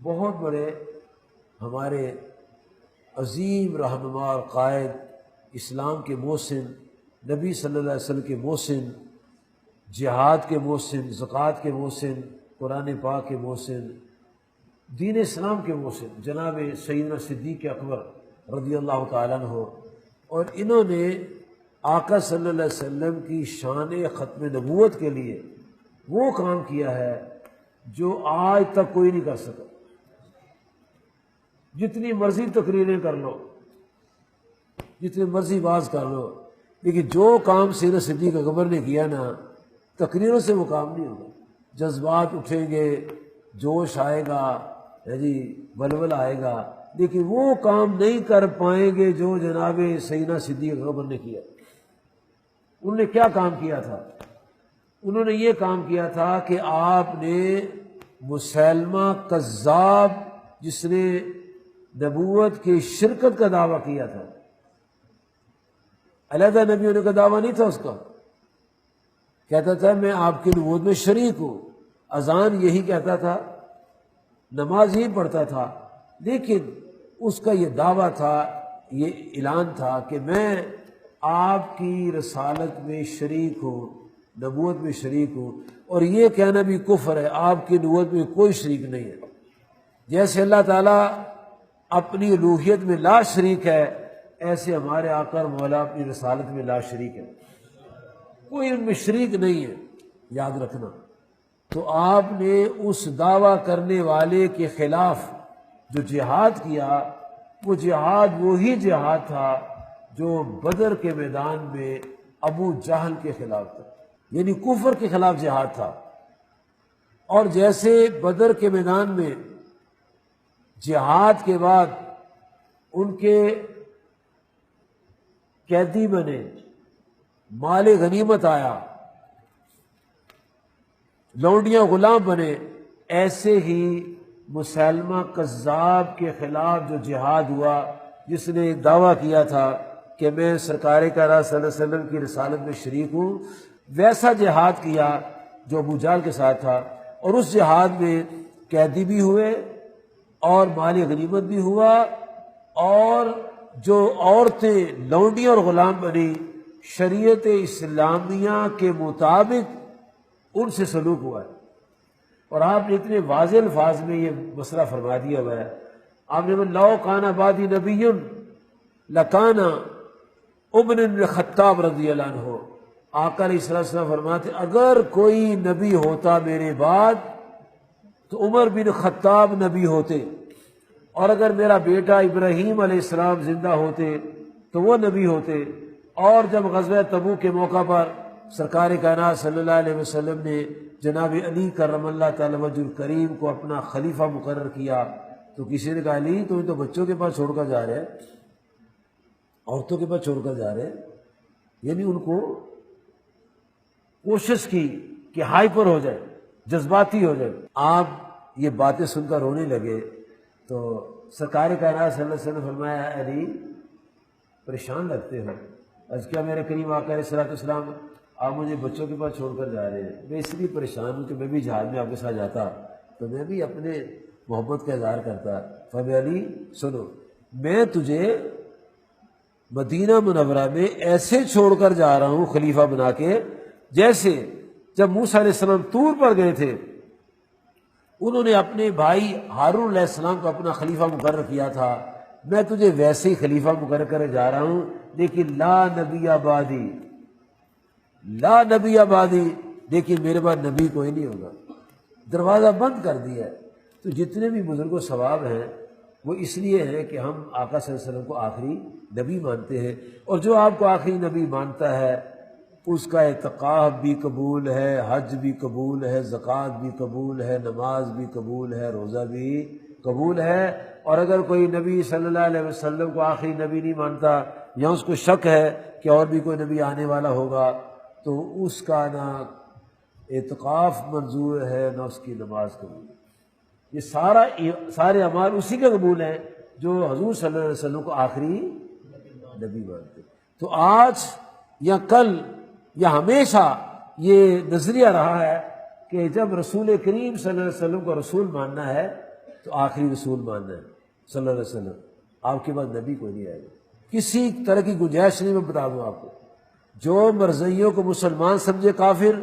بہت بڑے ہمارے عظیم رہنما اور قائد، اسلام کے محسن، نبی صلی اللہ علیہ وسلم کے محسن، جہاد کے محسن، زکوٰۃ کے محسن، قرآن پاک کے محسن، دین اسلام کے محسن جناب سیدنا صدیق اکبر رضی اللہ تعالیٰ عنہ، اور انہوں نے آقا صلی اللہ علیہ وسلم کی شان ختم نبوت کے لیے وہ کام کیا ہے جو آج تک کوئی نہیں کر سکا۔ جتنی مرضی تقریریں کر لو، جتنی مرضی باز کر لو، لیکن جو کام سیدنا صدیق اکبر نے کیا نا، تقریروں سے وہ کام نہیں ہوگا۔ جذبات اٹھیں گے، جوش آئے گا، ولول آئے گا، لیکن وہ کام نہیں کر پائیں گے جو جناب سیدنا صدیق اکبر نے کیا۔ انہوں نے کیا کام کیا تھا؟ انہوں نے یہ کام کیا تھا کہ آپ نے مسیلمہ کذاب، جس نے نبوت کی شرکت کا دعویٰ کیا تھا، علیحدہ نبی ہونے کا دعویٰ نہیں تھا اس کا، کہتا تھا میں آپ کی نبوت میں شریک ہوں، اذان یہی کہتا تھا، نماز ہی پڑھتا تھا، لیکن اس کا یہ دعویٰ تھا، یہ اعلان تھا کہ میں آپ کی رسالت میں شریک ہوں، نبوت میں شریک ہوں، اور یہ کہنا بھی کفر ہے، آپ کی نبوت میں کوئی شریک نہیں ہے۔ جیسے اللہ تعالیٰ اپنی الوہیت میں لا شریک ہے، ایسے ہمارے آقا اور مولا اپنی رسالت میں لا شریک ہے، کوئی ان میں شریک نہیں ہے، یاد رکھنا۔ تو آپ نے اس دعویٰ کرنے والے کے خلاف جو جہاد کیا، وہ جہاد وہی جہاد تھا جو بدر کے میدان میں ابو جہل کے خلاف تھا، یعنی کفر کے خلاف جہاد تھا۔ اور جیسے بدر کے میدان میں جہاد کے بعد ان کے قیدی بنے، مال غنیمت آیا، لونڈیاں غلام بنے، ایسے ہی مسیلمہ کذاب کے خلاف جو جہاد ہوا، جس نے ایک دعویٰ کیا تھا کہ میں سرکار کائنات صلی اللہ علیہ وسلم کی رسالت میں شریک ہوں، ویسا جہاد کیا جو ابو جہل کے ساتھ تھا، اور اس جہاد میں قیدی بھی ہوئے اور مال غنیمت بھی ہوا، اور جو عورتیں لونڈیاں اور غلام بنی، شریعت اسلامیہ کے مطابق ان سے سلوک ہوا ہے۔ اور آپ نے اتنے واضح الفاظ میں یہ مسئلہ فرما دیا ہوا ہے، آپ نے لو کان بعدی نبی لکان ابن الخطاب رضی اللہ عنہ، آقا علیہ السلام فرماتے اگر کوئی نبی ہوتا میرے بعد تو عمر بن خطاب نبی ہوتے، اور اگر میرا بیٹا ابراہیم علیہ السلام زندہ ہوتے تو وہ نبی ہوتے۔ اور جب غزوہ تبوک کے موقع پر سرکار کائنات صلی اللہ علیہ وسلم نے جناب علی کرم اللہ تعالی وجہ الکریم کو اپنا خلیفہ مقرر کیا، تو کسی نے کہا علی تو بچوں کے پاس چھوڑ کر جا رہے ہیں، عورتوں کے پاس چھوڑ کر جا رہے ہیں، یعنی ان کو کوشش کی کہ ہائپر ہو جائے، جذباتی ہو جائے۔ آپ یہ باتیں سن کر رونے لگے تو سرکار کائنات صلی اللہ علیہ وسلم نے فرمایا علی پریشان لگتے ہو، از کیا میرے کریم آقا علیہ السلام آپ مجھے بچوں کے پاس چھوڑ کر جا رہے ہیں؟ میں اس لیے پریشان ہوں کہ میں بھی جہاد میں آپ کے ساتھ جاتا تو میں بھی اپنے محبت کا اظہار کرتا۔ فرمایا علی سنو، میں تجھے مدینہ منورہ میں ایسے چھوڑ کر جا رہا ہوں خلیفہ بنا کے، جیسے جب موسیٰ علیہ السلام طور پر گئے تھے، انہوں نے اپنے بھائی ہارون علیہ السلام کو اپنا خلیفہ مقرر کیا تھا، میں تجھے ویسے ہی خلیفہ مقرر کر جا رہا ہوں، لیکن لا نبی آبادی، لا نبی آبادی، لیکن میرے بعد نبی کوئی نہیں ہوگا۔ دروازہ بند کر دیا ہے۔ تو جتنے بھی بزرگ و ثواب ہیں وہ اس لیے ہیں کہ ہم آقا صلی اللہ علیہ وسلم کو آخری نبی مانتے ہیں، اور جو آپ کو آخری نبی مانتا ہے اس کا اعتقاف بھی قبول ہے، حج بھی قبول ہے، زکوٰۃ بھی قبول ہے، نماز بھی قبول ہے، روزہ بھی قبول ہے۔ اور اگر کوئی نبی صلی اللہ علیہ وسلم کو آخری نبی نہیں مانتا، یا اس کو شک ہے کہ اور بھی کوئی نبی آنے والا ہوگا، تو اس کا نہ اعتقاف منظور ہے نہ اس کی نماز قبول ہے۔ یہ سارے اعمال اسی کے قبول ہیں جو حضور صلی اللہ علیہ وسلم کو آخری نبی مانتے۔ تو آج یا کل یا ہمیشہ یہ نظریہ رہا ہے کہ جب رسول کریم صلی اللہ علیہ وسلم کو رسول ماننا ہے تو آخری رسول ماننا ہے صلی اللہ علیہ وسلم، آپ کے بعد نبی کوئی نہیں آئے گا، کسی طرح کی گنجائش نہیں۔ میں بتا دوں آپ کو، جو مرزائیوں کو مسلمان سمجھے کافر،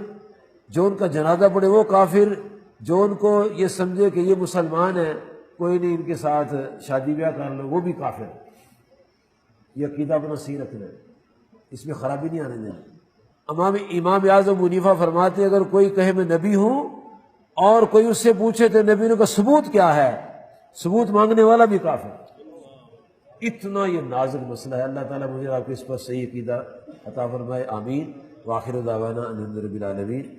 جو ان کا جنازہ پڑھے وہ کافر، جو ان کو یہ سمجھے کہ یہ مسلمان ہیں کوئی نہیں ان کے ساتھ شادی بیاہ کر لو، وہ بھی کافر ہے۔ یہ عقیدہ اپنا صحیح رکھنا ہے، اس میں خرابی نہیں آنے دینی۔ امام اعظم حنیفہ فرماتے اگر کوئی کہے میں نبی ہوں اور کوئی اس سے پوچھے تو نبی کا ثبوت کیا ہے، ثبوت مانگنے والا بھی کافر۔ اتنا یہ نازک مسئلہ ہے، اللہ تعالیٰ مجھے آپ کو اس پر صحیح عقیدہ عطا فرمائے، آمین۔ وآخر دعوانا ان الحمد للہ رب العالمین۔